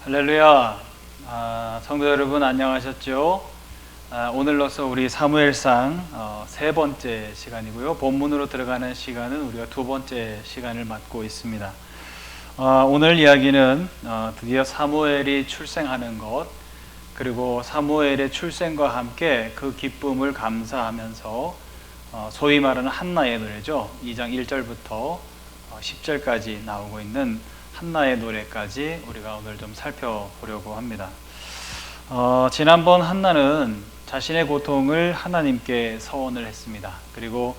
할렐루야. 성도 여러분 안녕하셨죠? 오늘로서 우리 사무엘상 세 번째 시간이고요. 본문으로 들어가는 시간은 우리가 두 번째 시간을 맡고 있습니다. 오늘 이야기는 드디어 사무엘이 출생하는 것, 그리고 사무엘의 출생과 함께 그 기쁨을 감사하면서 소위 말하는 한나의 노래죠. 2장 1절부터 10절까지 나오고 있는 한나의 노래까지 우리가 오늘 좀 살펴보려고 합니다. 지난번 한나는 자신의 고통을 하나님께 서원을 했습니다. 그리고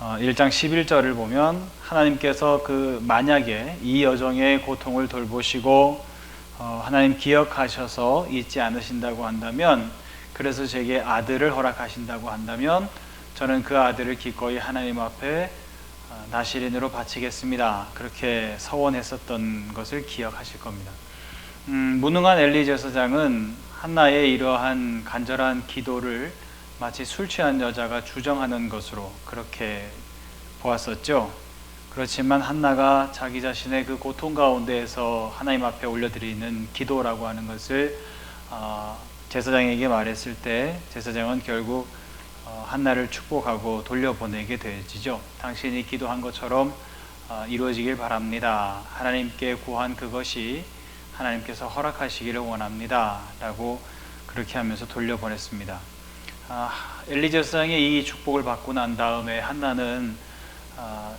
1장 11절을 보면 하나님께서 만약에 이 여정의 고통을 돌보시고 하나님 기억하셔서 잊지 않으신다고 한다면, 그래서 제게 아들을 허락하신다고 한다면 저는 그 아들을 기꺼이 하나님 앞에 나시린으로 바치겠습니다. 그렇게 서원했었던 것을 기억하실 겁니다. 무능한 엘리 제사장은 한나의 이러한 간절한 기도를 마치 술 취한 여자가 주정하는 것으로 그렇게 보았었죠. 그렇지만 한나가 자기 자신의 그 고통 가운데에서 하나님 앞에 올려드리는 기도라고 하는 것을 제사장에게 말했을 때 제사장은 결국 한나를 축복하고 돌려보내게 되지죠. 당신이 기도한 것처럼 이루어지길 바랍니다. 하나님께 구한 그것이 하나님께서 허락하시기를 원합니다. 라고 그렇게 하면서 돌려보냈습니다. 엘리 제사장의 이 축복을 받고 난 다음에 한나는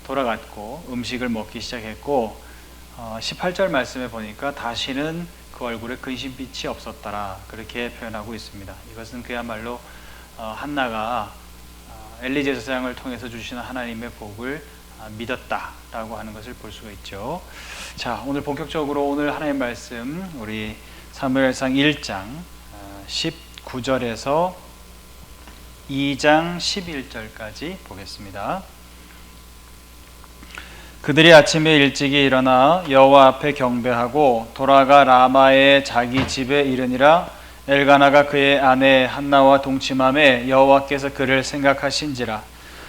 돌아갔고 음식을 먹기 시작했고 18절 말씀에 보니까 다시는 그 얼굴에 근심빛이 없었더라, 그렇게 표현하고 있습니다. 이것은 그야말로 한나가 엘리 제사장을 통해서 주시는 하나님의 복을 믿었다라고 하는 것을 볼 수가 있죠. 자, 오늘 본격적으로 오늘 하나님 말씀 우리 사무엘상 1장 19절에서 2장 11절까지 보겠습니다. 그들이 아침에 일찍이 일어나 여호와 앞에 경배하고 돌아가 라마의 자기 집에 이르니라. 엘가나가 그의 아내 한나와 동침함에 여호와께서 그를 생각하신지라.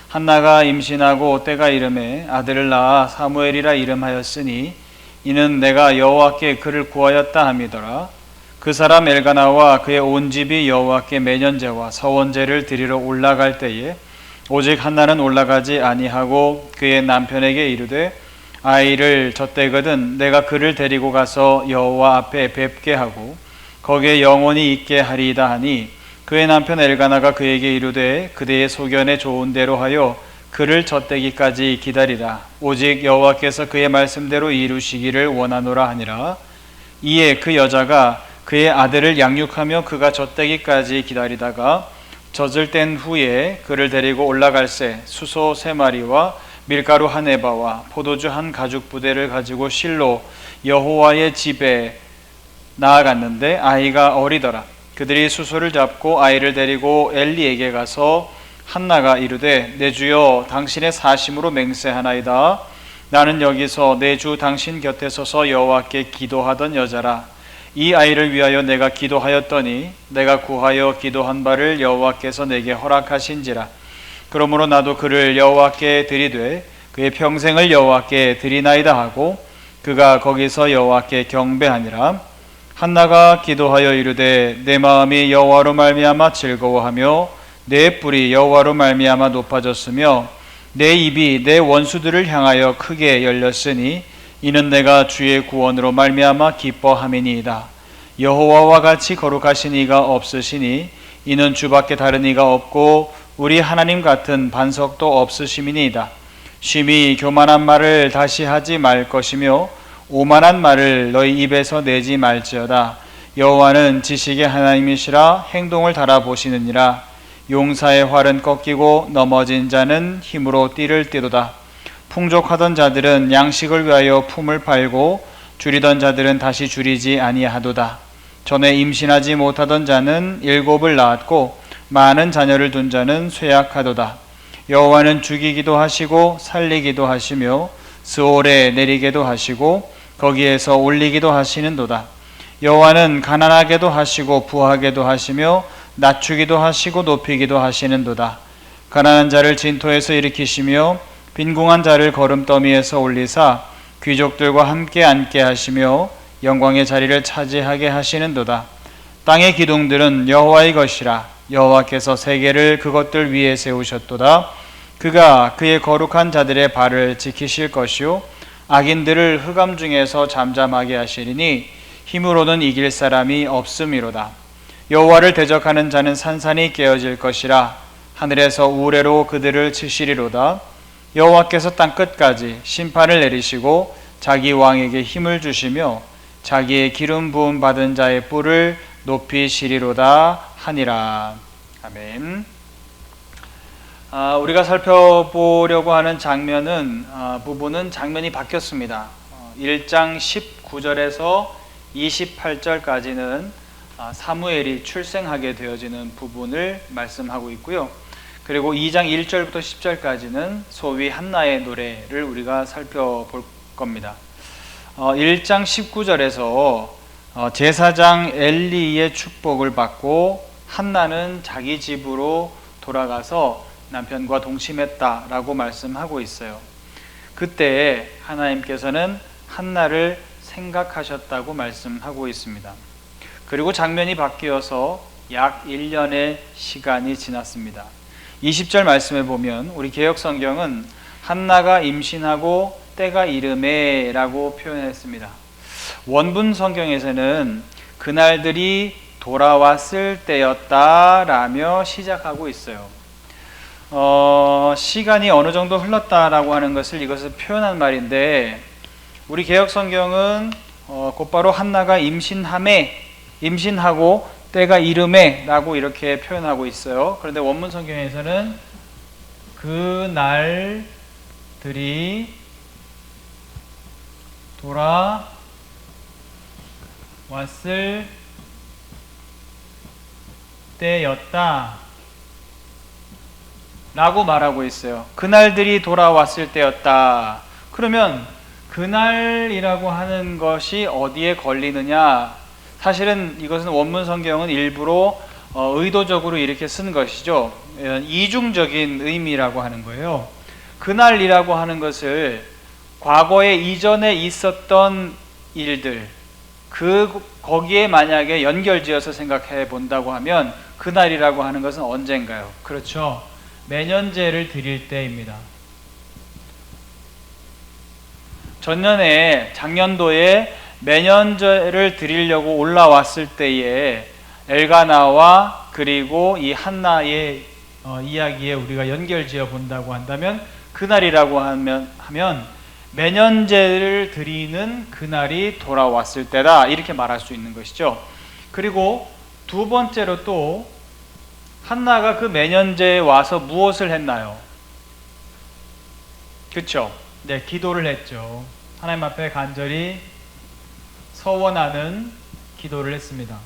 한나가 임신하고 때가 이름에 아들을 낳아 사무엘이라 이름하였으니 이는 내가 여호와께 그를 구하였다 함이더라. 그 사람 엘가나와 그의 온 집이 여호와께 매년제와 서원제를 드리러 올라갈 때에 오직 한나는 올라가지 아니하고 그의 남편에게 이르되 아이를 젖대거든 내가 그를 데리고 가서 여호와 앞에 뵙게 하고 거기에 영원히 있게 하리이다 하니, 그의 남편 엘가나가 그에게 이르되 그대의 소견에 좋은 대로 하여 그를 젖대기까지 기다리라. 오직 여호와께서 그의 말씀대로 이루시기를 원하노라 하니라. 이에 그 여자가 그의 아들을 양육하며 그가 젖대기까지 기다리다가 젖을 뗀 후에 그를 데리고 올라갈새 수소 3마리와 밀가루 1에바와 포도주 1가죽 부대를 가지고 실로 여호와의 집에 나아갔는데 아이가 어리더라. 그들이 수소를 잡고 아이를 데리고 엘리에게 가서 한나가 이르되 내 주여 당신의 사심으로 맹세하나이다. 나는 여기서 내 주 당신 곁에 서서 여호와께 기도하던 여자라. 이 아이를 위하여 내가 기도하였더니 내가 구하여 기도한 바를 여호와께서 내게 허락하신지라. 그러므로 나도 그를 여호와께 드리되 그의 평생을 여호와께 드리나이다 하고 그가 거기서 여호와께 경배하니라. 한나가 기도하여 이르되 내 마음이 여호와로 말미암아 즐거워하며 내 뿔이 여호와로 말미암아 높아졌으며 내 입이 내 원수들을 향하여 크게 열렸으니 이는 내가 주의 구원으로 말미암아 기뻐함이니이다. 여호와와 같이 거룩하신 이가 없으시니 이는 주밖에 다른 이가 없고 우리 하나님 같은 반석도 없으심이니이다. 심히 교만한 말을 다시 하지 말 것이며 오만한 말을 너희 입에서 내지 말지어다. 여호와는 지식의 하나님이시라 행동을 달아보시느니라. 용사의 활은 꺾이고 넘어진 자는 힘으로 띠를 띠도다. 풍족하던 자들은 양식을 위하여 품을 팔고 줄이던 자들은 다시 줄이지 아니하도다. 전에 임신하지 못하던 자는 7을 낳았고 많은 자녀를 둔 자는 쇠약하도다. 여호와는 죽이기도 하시고 살리기도 하시며 스올에 내리게도 하시고 거기에서 올리기도 하시는도다. 여호와는 가난하게도 하시고 부하게도 하시며 낮추기도 하시고 높이기도 하시는도다. 가난한 자를 진토에서 일으키시며 빈궁한 자를 거름더미에서 올리사 귀족들과 함께 앉게 하시며 영광의 자리를 차지하게 하시는도다. 땅의 기둥들은 여호와의 것이라. 여호와께서 세계를 그것들 위에 세우셨도다. 그가 그의 거룩한 자들의 발을 지키실 것이요 악인들을 흑암 중에서 잠잠하게 하시리니 힘으로는 이길 사람이 없음이로다. 여호와를 대적하는 자는 산산이 깨어질 것이라. 하늘에서 우레로 그들을 치시리로다. 여호와께서 땅끝까지 심판을 내리시고 자기 왕에게 힘을 주시며 자기의 기름 부음 받은 자의 뿔을 높이시리로다 하니라. 아멘. 우리가 살펴보려고 하는 부분은 장면이 바뀌었습니다. 1장 19절에서 28절까지는 사무엘이 출생하게 되어지는 부분을 말씀하고 있고요. 그리고 2장 1절부터 10절까지는 소위 한나의 노래를 우리가 살펴볼 겁니다. 1장 19절에서 제사장 엘리의 축복을 받고 한나는 자기 집으로 돌아가서 남편과 동침했다라고 말씀하고 있어요. 그때 하나님께서는 한나를 생각하셨다고 말씀하고 있습니다. 그리고 장면이 바뀌어서 약 1년의 시간이 지났습니다. 20절 말씀에 보면 우리 개역성경은 한나가 임신하고 때가 이르매 라고 표현했습니다. 원문 성경에서는 그날들이 돌아왔을 때였다라며 시작하고 있어요. 시간이 어느 정도 흘렀다라고 하는 것을 이것을 표현한 말인데 우리 개역성경은 곧바로 한나가 임신하고 때가 이르매 라고 이렇게 표현하고 있어요. 그런데 원문 성경에서는 그날들이 돌아왔을 때였다 라고 말하고 있어요. 그날들이 돌아왔을 때였다. 그러면 그날이라고 하는 것이 어디에 걸리느냐? 사실은 이것은 원문 성경은 일부러 의도적으로 이렇게 쓴 것이죠. 이중적인 의미라고 하는 거예요. 그날이라고 하는 것을 과거에 이전에 있었던 일들, 거기에 만약에 연결지어서 생각해 본다고 하면 그날이라고 하는 것은 언젠가요? 그렇죠. 매년제를 드릴 때입니다. 작년도에 매년제를 드리려고 올라왔을 때에 엘가나와 그리고 이 한나의 이야기에 우리가 연결지어 본다고 한다면 그날이라고 하면 매년제를 드리는 그날이 돌아왔을 때다 이렇게 말할 수 있는 것이죠. 그리고 두 번째로 또 한나가 그 매년제에 와서 무엇을 했나요? 그렇죠? 네, 기도를 했죠. 하나님 앞에 간절히 서원하는 기도를 했습니다.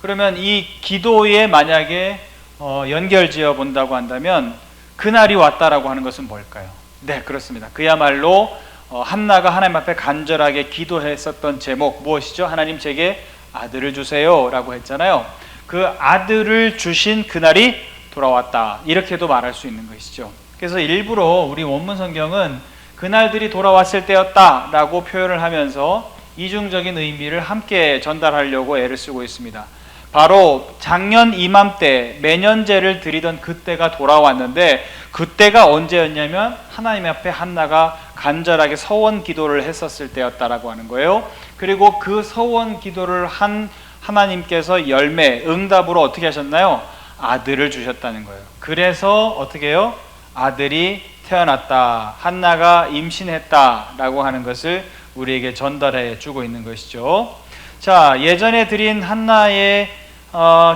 그러면 이 기도에 만약에 연결지어 본다고 한다면 그날이 왔다라고 하는 것은 뭘까요? 네, 그렇습니다. 그야말로 한나가 하나님 앞에 간절하게 기도했었던 제목 무엇이죠? 하나님 제게 아들을 주세요 라고 했잖아요. 그 아들을 주신 그날이 돌아왔다 이렇게도 말할 수 있는 것이죠. 그래서 일부러 우리 원문 성경은 그날들이 돌아왔을 때였다 라고 표현을 하면서 이중적인 의미를 함께 전달하려고 애를 쓰고 있습니다. 바로 작년 이맘때 매년제를 드리던 그때가 돌아왔는데 그때가 언제였냐면 하나님 앞에 한나가 간절하게 서원 기도를 했었을 때였다라고 하는 거예요. 그리고 그 서원 기도를 한 하나님께서 응답으로 어떻게 하셨나요? 아들을 주셨다는 거예요. 그래서 어떻게 해요? 아들이 태어났다. 한나가 임신했다라고 하는 것을 우리에게 전달해 주고 있는 것이죠. 자, 예전에 드린 한나의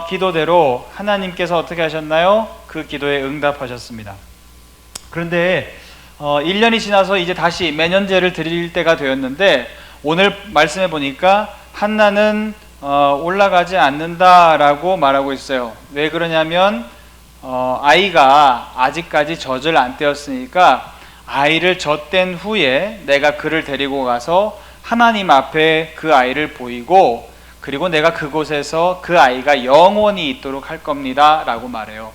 기도대로 하나님께서 어떻게 하셨나요? 그 기도에 응답하셨습니다. 그런데 1년이 지나서 이제 다시 매년제를 드릴 때가 되었는데 오늘 말씀해 보니까 한나는 올라가지 않는다라고 말하고 있어요. 왜 그러냐면 아이가 아직까지 젖을 안 떼었으니까 아이를 젖댄 후에 내가 그를 데리고 가서 하나님 앞에 그 아이를 보이고 그리고 내가 그곳에서 그 아이가 영원히 있도록 할 겁니다 라고 말해요.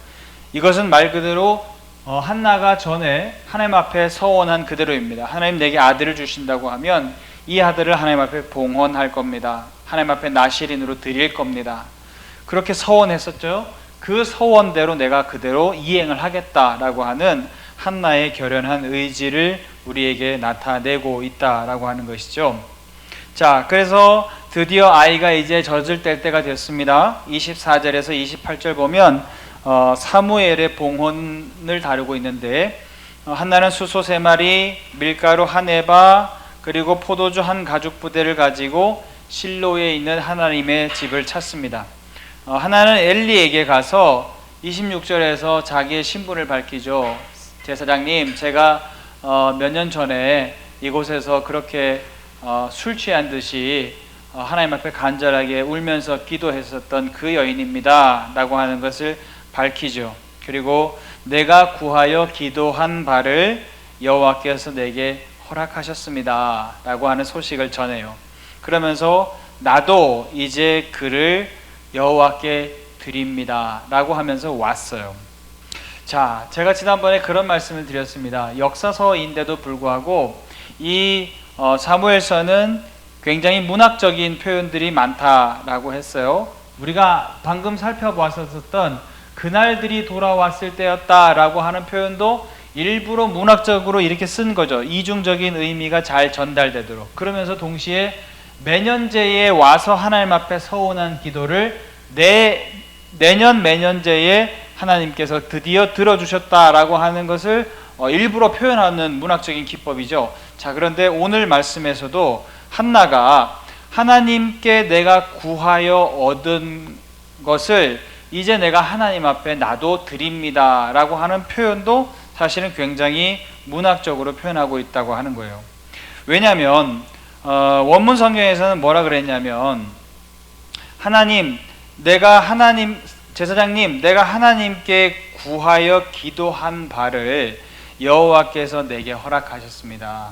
이것은 말 그대로 한나가 전에 하나님 앞에 서원한 그대로입니다. 하나님 내게 아들을 주신다고 하면 이 아들을 하나님 앞에 봉헌할 겁니다. 하나님 앞에 나시린으로 드릴 겁니다. 그렇게 서원했었죠. 그 서원대로 내가 그대로 이행을 하겠다라고 하는 한나의 결연한 의지를 우리에게 나타내고 있다라고 하는 것이죠. 자, 그래서 드디어 아이가 이제 젖을 뗄 때가 됐습니다. 24절에서 28절 보면 사무엘의 봉헌을 다루고 있는데 한나는 수소 3마리, 밀가루 1에바, 그리고 포도주 1가죽부대를 가지고 실로에 있는 하나님의 집을 찾습니다. 하나는 엘리에게 가서 26절에서 자기의 신분을 밝히죠. 제사장님, 제가 몇 년 전에 이곳에서 그렇게 술 취한 듯이 하나님 앞에 간절하게 울면서 기도했었던 그 여인입니다 라고 하는 것을 밝히죠. 그리고 내가 구하여 기도한 바를 여호와께서 내게 허락하셨습니다 라고 하는 소식을 전해요. 그러면서 나도 이제 그를 여호와께 드립니다 라고 하면서 왔어요. 자, 제가 지난번에 그런 말씀을 드렸습니다. 역사서인데도 불구하고 이 사무엘서는 굉장히 문학적인 표현들이 많다라고 했어요. 우리가 방금 살펴보았었던 그날들이 돌아왔을 때였다라고 하는 표현도 일부러 문학적으로 이렇게 쓴 거죠. 이중적인 의미가 잘 전달되도록. 그러면서 동시에 매년제에 와서 하나님 앞에 서원한 기도를 내년 매년제에 하나님께서 드디어 들어주셨다라고 하는 것을 일부러 표현하는 문학적인 기법이죠. 자, 그런데 오늘 말씀에서도 한나가 하나님께 내가 구하여 얻은 것을 이제 내가 하나님 앞에 나도 드립니다 라고 하는 표현도 사실은 굉장히 문학적으로 표현하고 있다고 하는 거예요. 왜냐하면 원문 성경에서는 뭐라 그랬냐면 제사장님, 내가 하나님께 구하여 기도한 바를 여호와께서 내게 허락하셨습니다.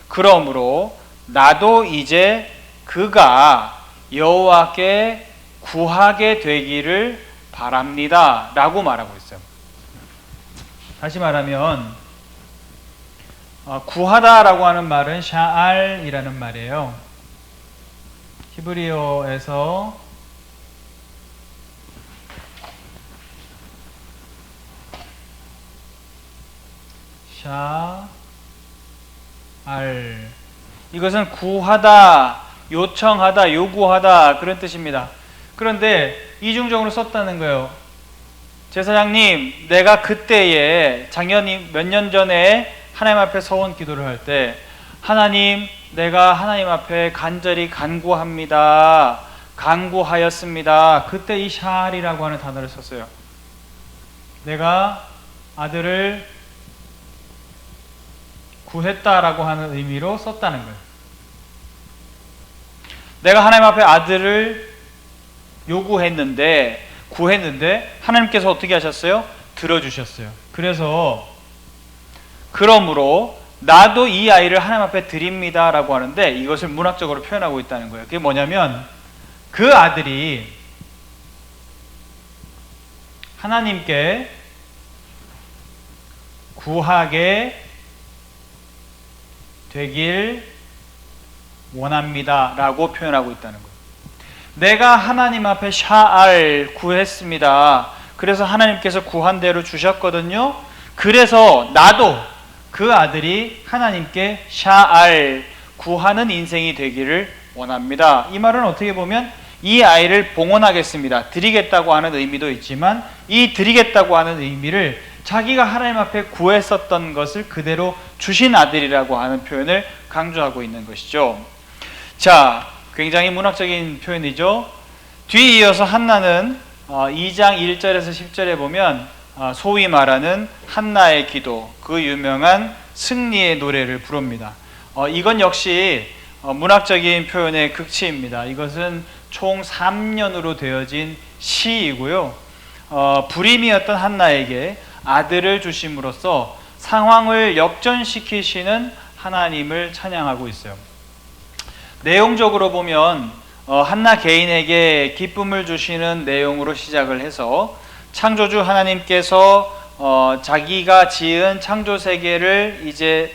그러므로 나도 이제 그가 여호와께 구하게 되기를 바랍니다 라고 말하고 있어요. 다시 말하면 구하다라고 하는 말은 샤알이라는 말이에요. 히브리어에서 샤알, 이것은 구하다, 요청하다, 요구하다 그런 뜻입니다. 그런데 이중적으로 썼다는 거예요. 제사장님, 내가 그때에 작년이 몇 년 전에 하나님 앞에 서원 기도를 할 때 하나님, 내가 하나님 앞에 간절히 간구합니다, 간구하였습니다. 그때 이 샤알이라고 하는 단어를 썼어요. 내가 아들을 구했다라고 하는 의미로 썼다는 거예요. 내가 하나님 앞에 아들을 요구했는데, 구했는데 하나님께서 어떻게 하셨어요? 들어주셨어요. 그러므로 나도 이 아이를 하나님 앞에 드립니다 라고 하는데 이것을 문학적으로 표현하고 있다는 거예요. 그게 뭐냐면 그 아들이 하나님께 구하게 되길 원합니다 라고 표현하고 있다는 거예요. 내가 하나님 앞에 샤알 구했습니다. 그래서 하나님께서 구한 대로 주셨거든요. 그래서 나도 그 아들이 하나님께 샤알 구하는 인생이 되기를 원합니다. 이 말은 어떻게 보면 이 아이를 봉헌하겠습니다, 드리겠다고 하는 의미도 있지만 이 드리겠다고 하는 의미를 자기가 하나님 앞에 구했었던 것을 그대로 주신 아들이라고 하는 표현을 강조하고 있는 것이죠. 자, 굉장히 문학적인 표현이죠. 뒤에 이어서 한나는 2장 1절에서 10절에 보면 소위 말하는 한나의 기도, 그 유명한 승리의 노래를 부릅니다. 이건 역시 문학적인 표현의 극치입니다. 이것은 총 3년으로 되어진 시이고요. 불임이었던 한나에게 아들을 주심으로써 상황을 역전시키시는 하나님을 찬양하고 있어요. 내용적으로 보면 한나 개인에게 기쁨을 주시는 내용으로 시작을 해서 창조주 하나님께서 자기가 지은 창조 세계를 이제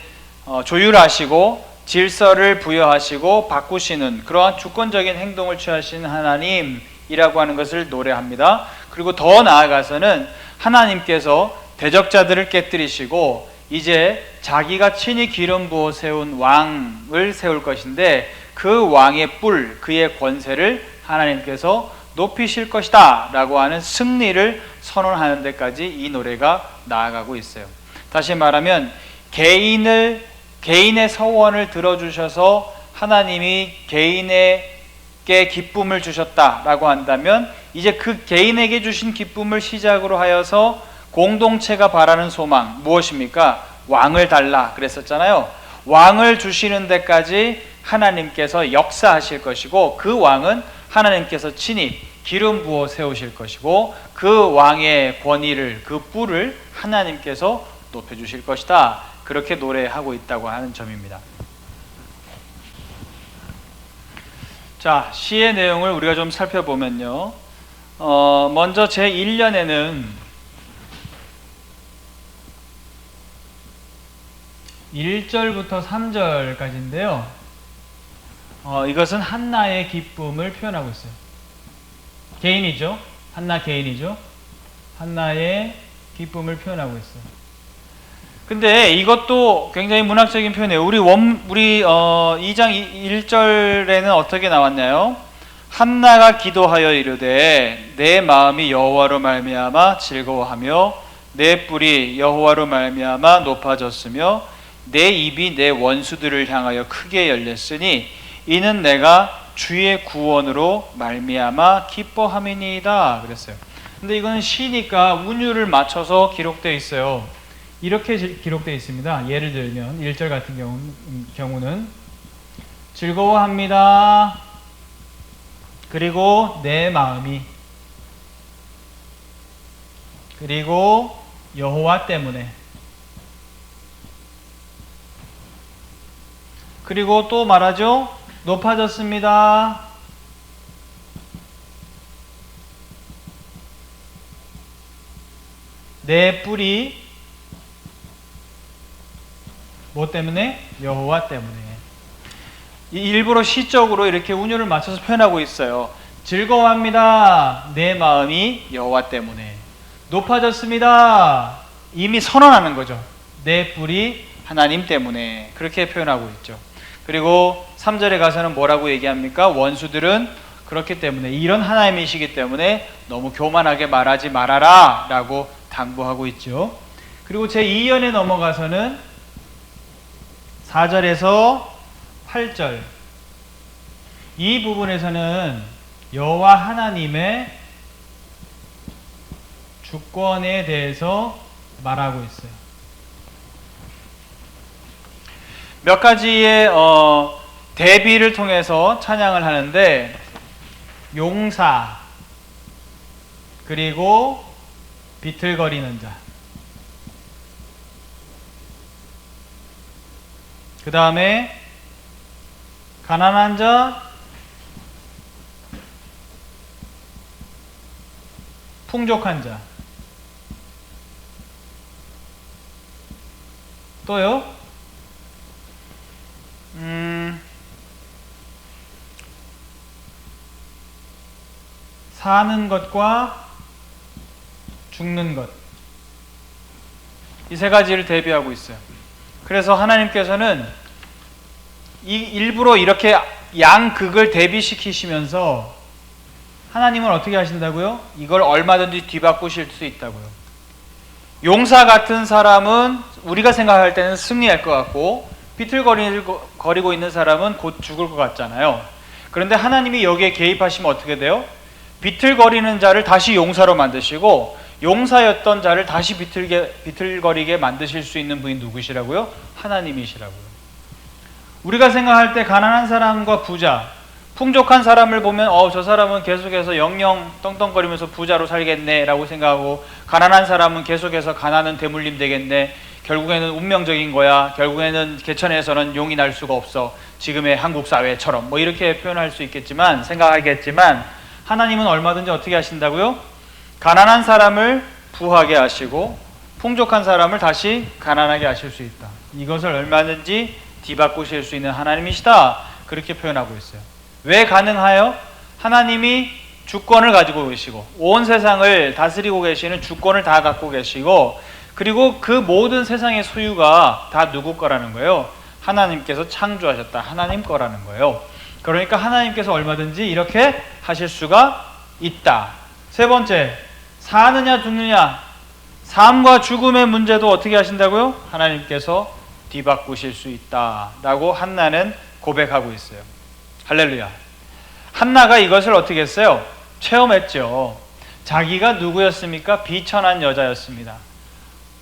조율하시고 질서를 부여하시고 바꾸시는 그러한 주권적인 행동을 취하시는 하나님이라고 하는 것을 노래합니다. 그리고 더 나아가서는 하나님께서 대적자들을 깨뜨리시고 이제 자기가 친히 기름 부어 세운 왕을 세울 것인데 그 왕의 뿔, 그의 권세를 하나님께서 높이실 것이다 라고 하는 승리를 선언하는 데까지 이 노래가 나아가고 있어요. 다시 말하면 개인의 서원을 들어주셔서 하나님이 개인에게 기쁨을 주셨다라고 한다면 이제 그 개인에게 주신 기쁨을 시작으로 하여서 공동체가 바라는 소망 무엇입니까? 왕을 달라 그랬었잖아요. 왕을 주시는 데까지 하나님께서 역사하실 것이고 그 왕은 하나님께서 친히 기름 부어 세우실 것이고 그 왕의 권위를 그 뿔을 하나님께서 높여주실 것이다. 그렇게 노래하고 있다고 하는 점입니다. 자, 시의 내용을 우리가 좀 살펴보면요. 먼저 제1년에는 1절부터 3절까지인데요. 이것은 한나의 기쁨을 표현하고 있어요. 개인이죠. 한나 개인이죠. 한나의 기쁨을 표현하고 있어요. 근데 이것도 굉장히 문학적인 표현이에요. 우리 2장 1절에는 어떻게 나왔나요? 한나가 기도하여 이르되 내 마음이 여호와로 말미암아 즐거워하며 내 뿔이 여호와로 말미암아 높아졌으며 내 입이 내 원수들을 향하여 크게 열렸으니 이는 내가 주의 구원으로 말미암아 기뻐함이니이다 그랬어요. 근데 이거는 시니까 운율을 맞춰서 기록되어 있어요. 이렇게 기록되어 있습니다. 예를 들면 1절 같은 경우는 즐거워합니다. 그리고 내 마음이 그리고 여호와 때문에 그리고 또 말하죠. 높아졌습니다. 내 뿔이 뭐 때문에? 여호와 때문에. 일부러 시적으로 이렇게 운율을 맞춰서 표현하고 있어요. 즐거워합니다. 내 마음이 여호와 때문에. 높아졌습니다. 이미 선언하는 거죠. 내 뿔이 하나님 때문에. 그렇게 표현하고 있죠. 그리고 3절에 가서는 뭐라고 얘기합니까? 원수들은 그렇기 때문에 이런 하나님이시기 때문에 너무 교만하게 말하지 말아라 라고 당부하고 있죠. 그리고 제2연에 넘어가서는 4절에서 8절 이 부분에서는 여호와 하나님의 주권에 대해서 말하고 있어요. 몇 가지의 대비를 통해서 찬양을 하는데 용사 그리고 비틀거리는 자 그 다음에 가난한 자 풍족한 자 또요 사는 것과 죽는 것 이 세 가지를 대비하고 있어요. 그래서 하나님께서는 일부러 이렇게 양극을 대비시키시면서 하나님은 어떻게 하신다고요? 이걸 얼마든지 뒤바꾸실 수 있다고요. 용사 같은 사람은 우리가 생각할 때는 승리할 것 같고 비틀거리고 있는 사람은 곧 죽을 것 같잖아요. 그런데 하나님이 여기에 개입하시면 어떻게 돼요? 비틀거리는 자를 다시 용사로 만드시고 용사였던 자를 다시 비틀거리게 만드실 수 있는 분이 누구시라고요? 하나님이시라고요. 우리가 생각할 때 가난한 사람과 부자, 풍족한 사람을 보면 저 사람은 계속해서 영영 떵떵거리면서 부자로 살겠네 라고 생각하고 가난한 사람은 계속해서 가난은 대물림 되겠네. 결국에는 운명적인 거야. 결국에는 개천에서는 용이 날 수가 없어. 지금의 한국 사회처럼 뭐 이렇게 표현할 수 있겠지만 생각하겠지만 하나님은 얼마든지 어떻게 하신다고요? 가난한 사람을 부하게 하시고 풍족한 사람을 다시 가난하게 하실 수 있다. 이것을 얼마든지 뒤바꾸실 수 있는 하나님이시다. 그렇게 표현하고 있어요. 왜 가능하여? 하나님이 주권을 가지고 계시고 온 세상을 다스리고 계시는 주권을 다 갖고 계시고, 그리고 그 모든 세상의 소유가 다 누구 거라는 거예요? 하나님께서 창조하셨다. 하나님 거라는 거예요. 그러니까 하나님께서 얼마든지 이렇게 하실 수가 있다. 세 번째, 사느냐 죽느냐, 삶과 죽음의 문제도 어떻게 하신다고요? 하나님께서 뒤바꾸실 수 있다 라고 한나는 고백하고 있어요. 할렐루야. 한나가 이것을 어떻게 했어요? 체험했죠. 자기가 누구였습니까? 비천한 여자였습니다.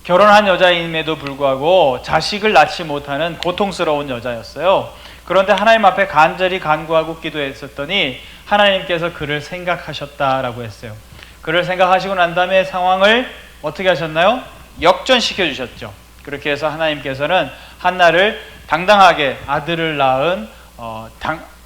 결혼한 여자임에도 불구하고 자식을 낳지 못하는 고통스러운 여자였어요. 그런데 하나님 앞에 간절히 간구하고 기도했었더니 하나님께서 그를 생각하셨다라고 했어요. 그를 생각하시고 난 다음에 상황을 어떻게 하셨나요? 역전시켜 주셨죠. 그렇게 해서 하나님께서는 한나를 당당하게 아들을 낳은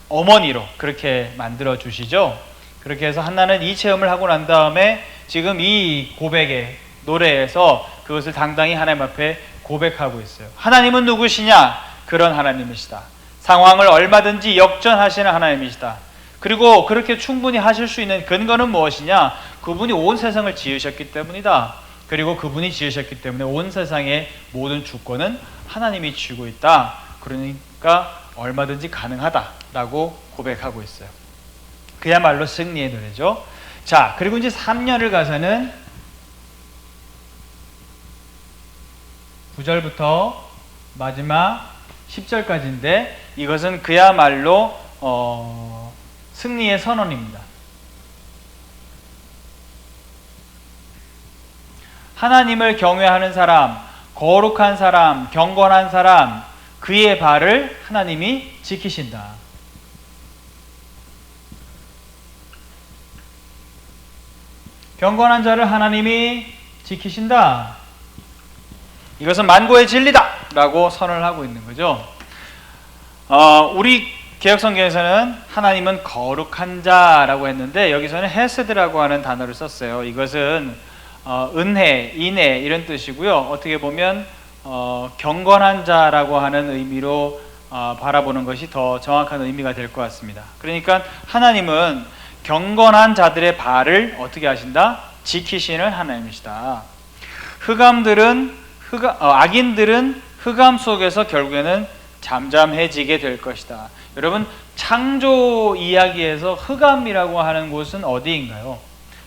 어머니로 그렇게 만들어 주시죠. 그렇게 해서 한나는 이 체험을 하고 난 다음에 지금 이 고백의 노래에서 그것을 당당히 하나님 앞에 고백하고 있어요. 하나님은 누구시냐? 그런 하나님이시다. 상황을 얼마든지 역전하시는 하나님이시다. 그리고 그렇게 충분히 하실 수 있는 근거는 무엇이냐? 그분이 온 세상을 지으셨기 때문이다. 그리고 그분이 지으셨기 때문에 온 세상의 모든 주권은 하나님이 쥐고 있다. 그러니까 얼마든지 가능하다라고 고백하고 있어요. 그야말로 승리의 노래죠. 자, 그리고 이제 3년을 가서는 9절부터 마지막 10절까지인데 이것은 그야말로 승리의 선언입니다. 하나님을 경외하는 사람, 거룩한 사람, 경건한 사람, 그의 발을 하나님이 지키신다. 경건한 자를 하나님이 지키신다. 이것은 만고의 진리다 라고 선언을 하고 있는 거죠. 우리 개역성경에서는 하나님은 거룩한 자라고 했는데 여기서는 헤세드라고 하는 단어를 썼어요. 이것은 은혜, 인애 이런 뜻이고요. 어떻게 보면 경건한 자라고 하는 의미로 바라보는 것이 더 정확한 의미가 될 것 같습니다. 그러니까 하나님은 경건한 자들의 발을 어떻게 하신다? 지키시는 하나님이시다. 악인들은 흑암 속에서 결국에는 잠잠해지게 될 것이다. 여러분, 창조 이야기에서 흑암이라고 하는 곳은 어디인가요?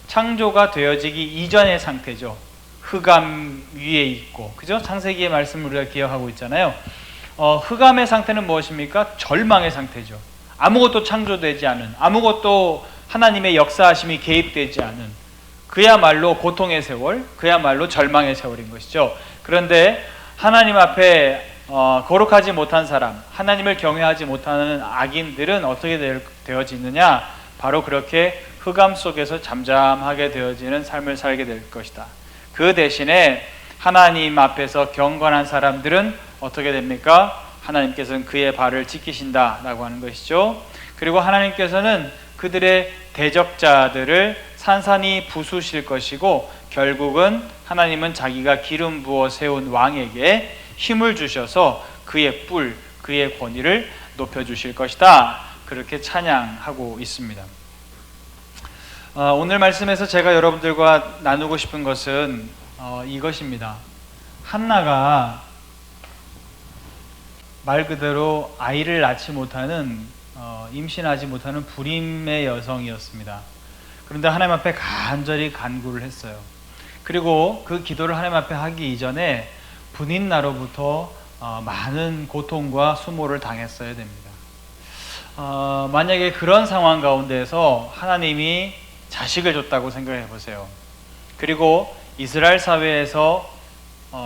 창조가 되어지기 이전의 상태죠. 흑암 위에 있고, 그죠? 창세기의 말씀을 우리가 기억하고 있잖아요. 흑암의 상태는 무엇입니까? 절망의 상태죠. 아무것도 창조되지 않은, 아무것도 하나님의 역사하심이 개입되지 않은, 그야말로 고통의 세월, 그야말로 절망의 세월인 것이죠. 그런데 하나님 앞에 거룩하지 못한 사람, 하나님을 경외하지 못하는 악인들은 어떻게 되어지느냐? 바로 그렇게 흑암 속에서 잠잠하게 되어지는 삶을 살게 될 것이다. 그 대신에 하나님 앞에서 경건한 사람들은 어떻게 됩니까? 하나님께서는 그의 발을 지키신다라고 하는 것이죠. 그리고 하나님께서는 그들의 대적자들을 산산히 부수실 것이고, 결국은 하나님은 자기가 기름 부어 세운 왕에게 힘을 주셔서 그의 뿔, 그의 권위를 높여주실 것이다. 그렇게 찬양하고 있습니다. 오늘 말씀에서 제가 여러분들과 나누고 싶은 것은 이것입니다. 한나가 말 그대로 아이를 낳지 못하는, 임신하지 못하는 불임의 여성이었습니다. 그런데 하나님 앞에 간절히 간구를 했어요. 그리고 그 기도를 하나님 앞에 하기 이전에 분인나로부터 많은 고통과 수모를 당했어야 됩니다. 만약에 그런 상황 가운데서 하나님이 자식을 줬다고 생각해 보세요. 그리고 이스라엘 사회에서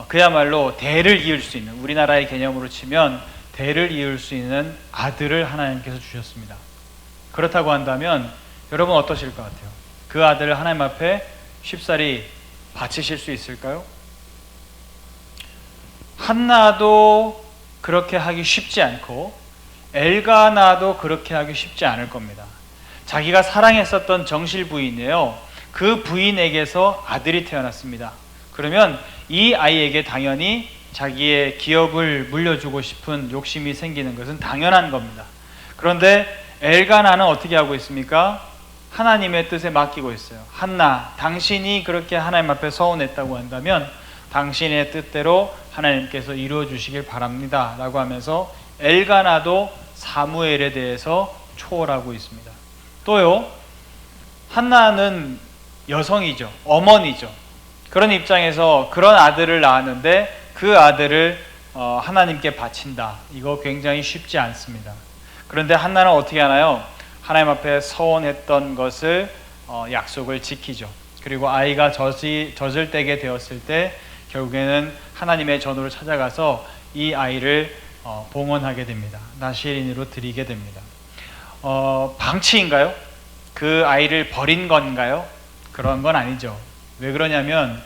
그야말로 대를 이을 수 있는, 우리나라의 개념으로 치면 대를 이을 수 있는 아들을 하나님께서 주셨습니다. 그렇다고 한다면 여러분 어떠실 것 같아요? 그 아들을 하나님 앞에 쉽사리 바치실 수 있을까요? 한나도 그렇게 하기 쉽지 않고 엘가나도 그렇게 하기 쉽지 않을 겁니다. 자기가 사랑했었던 정실 부인이에요. 그 부인에게서 아들이 태어났습니다. 그러면 이 아이에게 당연히 자기의 기업을 물려주고 싶은 욕심이 생기는 것은 당연한 겁니다. 그런데 엘가나는 어떻게 하고 있습니까? 하나님의 뜻에 맡기고 있어요. 한나, 당신이 그렇게 하나님 앞에 서원했다고 한다면 당신의 뜻대로 하나님께서 이루어 주시길 바랍니다 라고 하면서 엘가나도 사무엘에 대해서 초월하고 있습니다. 또요, 한나는 여성이죠. 어머니죠. 그런 입장에서 그런 아들을 낳았는데 그 아들을 하나님께 바친다. 이거 굉장히 쉽지 않습니다. 그런데 한나는 어떻게 하나요? 하나님 앞에 서원했던 것을 약속을 지키죠. 그리고 아이가 젖을 떼게 되었을 때 결국에는 하나님의 전으로 찾아가서 이 아이를 봉헌하게 됩니다. 나실인으로 드리게 됩니다. 방치인가요? 그 아이를 버린 건가요? 그런 건 아니죠. 왜 그러냐면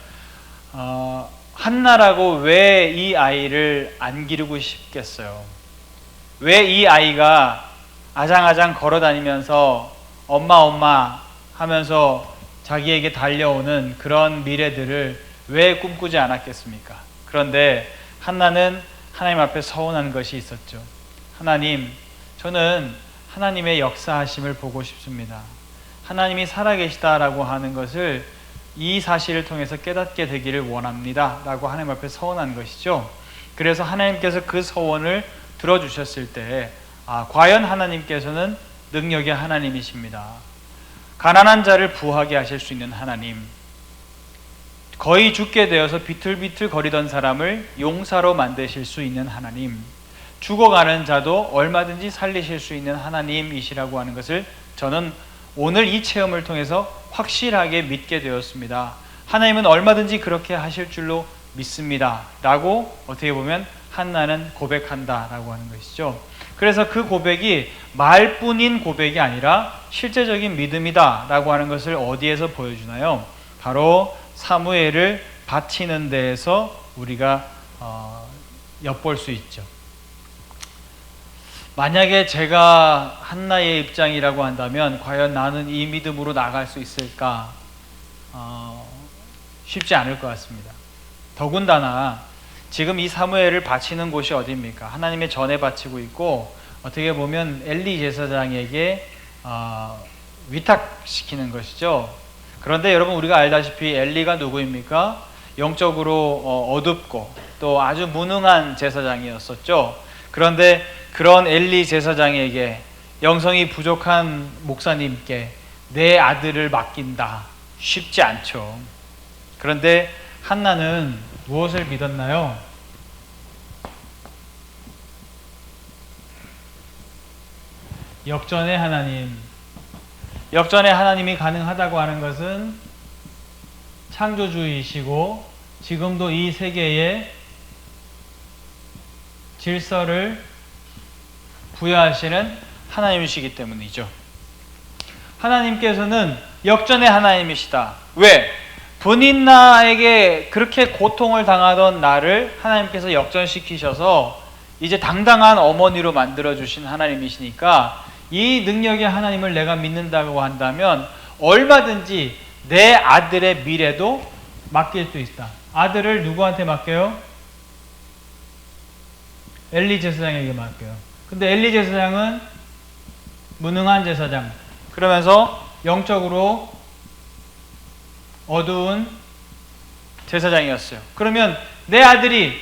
한나라고 왜 이 아이를 안 기르고 싶겠어요? 왜 이 아이가 아장아장 걸어다니면서 엄마 하면서 자기에게 달려오는 그런 미래들을 왜 꿈꾸지 않았겠습니까? 그런데 한나는 하나님 앞에 서원한 것이 있었죠. 하나님, 저는 하나님의 역사하심을 보고 싶습니다. 하나님이 살아계시다라고 하는 것을 이 사실을 통해서 깨닫게 되기를 원합니다 라고 하나님 앞에 서원한 것이죠. 그래서 하나님께서 그 서원을 들어주셨을 때 과연 하나님께서는 능력의 하나님이십니다. 가난한 자를 부하게 하실 수 있는 하나님, 거의 죽게 되어서 비틀비틀 거리던 사람을 용사로 만드실 수 있는 하나님, 죽어가는 자도 얼마든지 살리실 수 있는 하나님이시라고 하는 것을 저는 오늘 이 체험을 통해서 확실하게 믿게 되었습니다. 하나님은 얼마든지 그렇게 하실 줄로 믿습니다 라고 어떻게 보면 한나는 고백한다 라고 하는 것이죠. 그래서 그 고백이 말뿐인 고백이 아니라 실제적인 믿음이다 라고 하는 것을 어디에서 보여주나요? 바로 사무엘을 바치는 데에서 우리가 엿볼 수 있죠. 만약에 제가 한나의 입장이라고 한다면 과연 나는 이 믿음으로 나갈 수 있을까? 쉽지 않을 것 같습니다. 더군다나 지금 이 사무엘을 바치는 곳이 어디입니까? 하나님의 전에 바치고 있고 어떻게 보면 엘리 제사장에게 위탁시키는 것이죠. 그런데 여러분, 우리가 알다시피 엘리가 누구입니까? 영적으로 어둡고 또 아주 무능한 제사장이었었죠. 그런데 그런 엘리 제사장에게, 영성이 부족한 목사님께 내 아들을 맡긴다. 쉽지 않죠. 그런데 한나는 무엇을 믿었나요? 역전의 하나님. 역전의 하나님이 가능하다고 하는 것은 창조주이시고 지금도 이 세계에 질서를 부여하시는 하나님이시기 때문이죠. 하나님께서는 역전의 하나님이시다. 왜? 본인 나에게 그렇게 고통을 당하던 나를 하나님께서 역전시키셔서 이제 당당한 어머니로 만들어주신 하나님이시니까 이 능력의 하나님을 내가 믿는다고 한다면 얼마든지 내 아들의 미래도 맡길 수 있다. 아들을 누구한테 맡겨요? 엘리 제사장에게 맡겨요. 근데 엘리 제사장은 무능한 제사장, 그러면서 영적으로 어두운 제사장이었어요. 그러면 내 아들이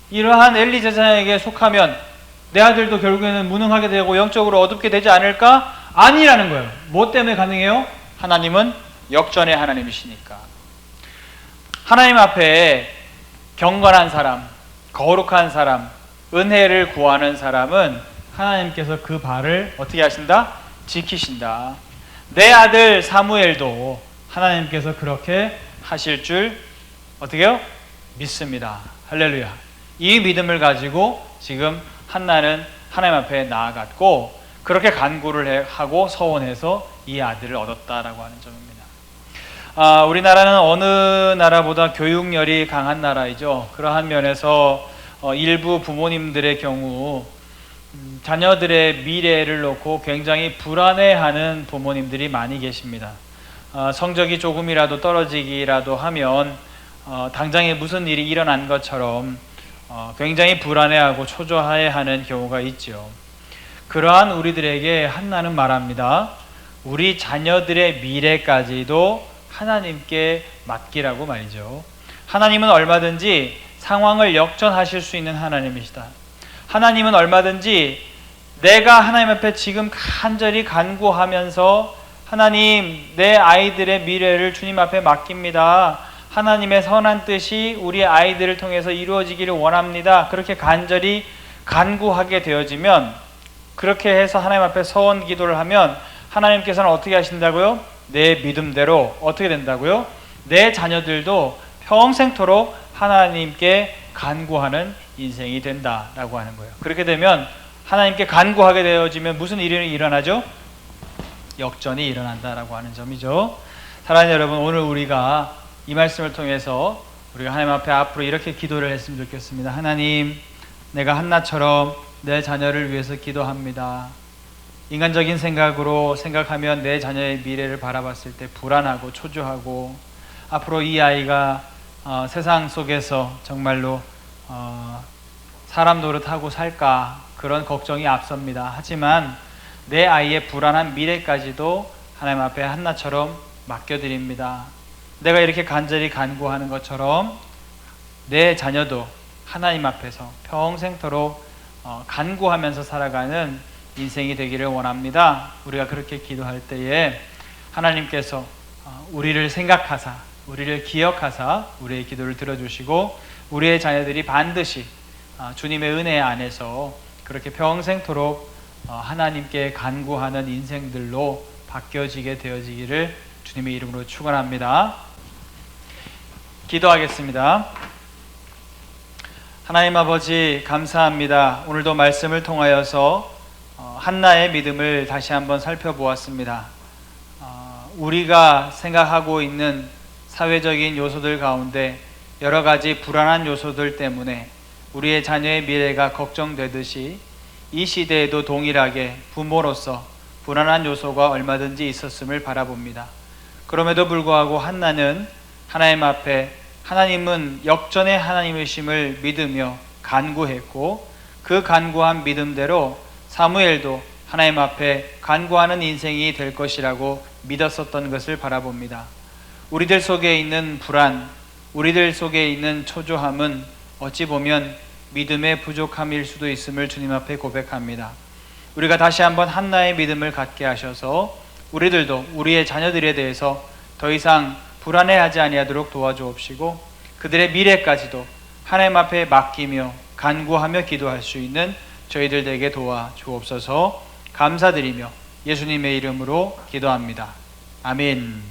이러한 엘리 제사장에게 속하면 내 아들도 결국에는 무능하게 되고 영적으로 어둡게 되지 않을까? 아니라는 거예요. 뭐 때문에 가능해요? 하나님은 역전의 하나님이시니까. 하나님 앞에 경건한 사람, 거룩한 사람, 은혜를 구하는 사람은 하나님께서 그 발을 어떻게 하신다? 지키신다. 내 아들 사무엘도 하나님께서 그렇게 하실 줄 어떻게 해요? 믿습니다. 할렐루야. 이 믿음을 가지고 지금 한나는 하나님 앞에 나아갔고 그렇게 간구를 하고 서원해서 이 아들을 얻었다라고 하는 점입니다. 우리나라는 어느 나라보다 교육열이 강한 나라이죠. 그러한 면에서 일부 부모님들의 경우 자녀들의 미래를 놓고 굉장히 불안해하는 부모님들이 많이 계십니다. 성적이 조금이라도 떨어지기라도 하면 당장에 무슨 일이 일어난 것처럼 굉장히 불안해하고 초조해하는 경우가 있죠. 그러한 우리들에게 한나는 말합니다. 우리 자녀들의 미래까지도 하나님께 맡기라고 말이죠. 하나님은 얼마든지 상황을 역전하실 수 있는 하나님이시다. 하나님은 얼마든지 내가 하나님 앞에 지금 간절히 간구하면서 하나님, 내 아이들의 미래를 주님 앞에 맡깁니다. 하나님의 선한 뜻이 우리 아이들을 통해서 이루어지기를 원합니다. 그렇게 간절히 간구하게 되어지면, 그렇게 해서 하나님 앞에 서원 기도를 하면 하나님께서는 어떻게 하신다고요? 내 믿음대로 어떻게 된다고요? 내 자녀들도 평생토록 하나님께 간구하는 인생이 된다라고 하는 거예요. 그렇게 되면 하나님께 간구하게 되어지면 무슨 일이 일어나죠? 역전이 일어난다라고 하는 점이죠. 사랑하는 여러분, 오늘 우리가 이 말씀을 통해서 우리가 하나님 앞에 앞으로 이렇게 기도를 했으면 좋겠습니다. 하나님, 내가 한나처럼 내 자녀를 위해서 기도합니다. 인간적인 생각으로 생각하면 내 자녀의 미래를 바라봤을 때 불안하고 초조하고, 앞으로 이 아이가 세상 속에서 정말로 사람 노릇하고 살까, 그런 걱정이 앞섭니다. 하지만 내 아이의 불안한 미래까지도 하나님 앞에 한나처럼 맡겨드립니다. 내가 이렇게 간절히 간구하는 것처럼 내 자녀도 하나님 앞에서 평생토록 간구하면서 살아가는 인생이 되기를 원합니다. 우리가 그렇게 기도할 때에 하나님께서 우리를 생각하사, 우리를 기억하사 우리의 기도를 들어주시고, 우리의 자녀들이 반드시 주님의 은혜 안에서 그렇게 평생토록 하나님께 간구하는 인생들로 바뀌어지게 되어지기를 주님의 이름으로 축원합니다. 기도하겠습니다. 하나님 아버지, 감사합니다. 오늘도 말씀을 통하여서 한나의 믿음을 다시 한번 살펴보았습니다. 우리가 생각하고 있는 사회적인 요소들 가운데 여러 가지 불안한 요소들 때문에 우리의 자녀의 미래가 걱정되듯이 이 시대에도 동일하게 부모로서 불안한 요소가 얼마든지 있었음을 바라봅니다. 그럼에도 불구하고 한나는 하나님 앞에 하나님은 역전의 하나님이심을 믿으며 간구했고, 그 간구한 믿음대로 사무엘도 하나님 앞에 간구하는 인생이 될 것이라고 믿었었던 것을 바라봅니다. 우리들 속에 있는 불안, 우리들 속에 있는 초조함은 어찌 보면 믿음의 부족함일 수도 있음을 주님 앞에 고백합니다. 우리가 다시 한번 한나의 믿음을 갖게 하셔서 우리들도 우리의 자녀들에 대해서 더 이상 불안해하지 아니하도록 도와주옵시고, 그들의 미래까지도 하나님 앞에 맡기며 간구하며 기도할 수 있는 저희들 되게 도와주옵소서. 감사드리며 예수님의 이름으로 기도합니다. 아멘.